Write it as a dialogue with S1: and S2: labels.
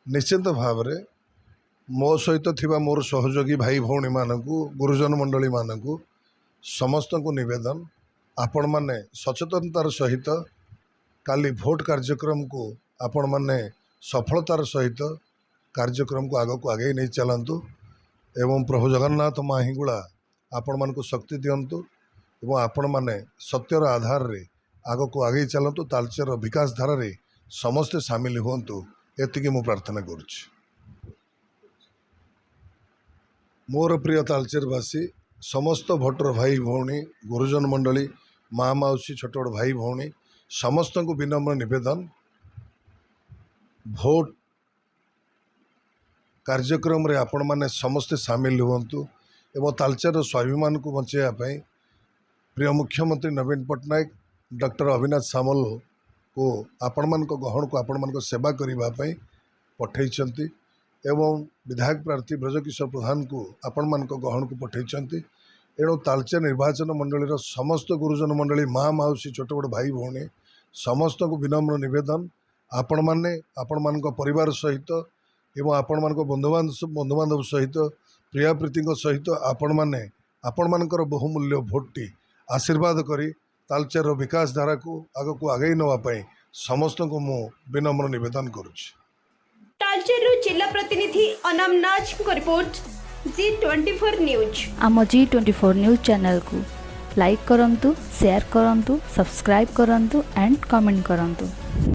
S1: निश्चित भाव रे मो सहित थिबा मोर सहयोगी भाई भौणी मानकू गुरुजन मंडली मानकू समस्त को निवेदन आपण माने सचेतनतार सहित काली भोट कार्यक्रम को आपण माने सफलतार सहित कार्यक्रम को आग को आगे नहीं चलतु एवं प्रभु जगन्नाथ माहिगुड़ा आपण मान को शक्ति दिंतु एवं आपण माने सत्यर आधार रे आग को आगे चलतु तालचेर विकास धारा रे समस्ते सामिल हुंतु एतिकी मु प्रार्थना करुछि। मोर प्रिय तालचेरवासी समस्त भोटर भाई भौणी गुरुजन मंडली माँ माउसी छोट बड़ भाई भौणी समस्त को विनम्र निवेदन भोट कार्यक्रम रे आपण माने समस्ते सामिल हुंतु एवं तालचेर स्वाभिमान को बचाई प्रिय मुख्यमंत्री नवीन पट्टनायक डॉक्टर अविनाश सामल को आपण मान गहन को आपण मान सेवा करने पठे एवं विधायक प्रार्थी ब्रजकिशोर प्रधान को आपण मान गहन को पठे एणु तालचेर निर्वाचन मंडली समस्त गुरुजन मंडली माँ माउसी छोट बड़ भाई भौणी समस्त को विनम्र निवेदन आपण माने आपण मान परिवार सहित एवं आपण मान बंधुबांधव सहित प्रिया प्रीति सहित आपण माने आपण मानकर बहुमूल्य भोटटी आशीर्वाद करी तालचेर विकास धारा को आग को आगे नापी समस्त को मु विनम्र निवेदन करुछि।
S2: तालचेर जिला प्रतिनिधि अनाम नाच को रिपोर्ट G24 न्यूज।
S3: आम G24 न्यूज चैनल को लाइक करंतु, शेयर करंतु, सब्सक्राइब करंतु एंड कमेंट करंतु।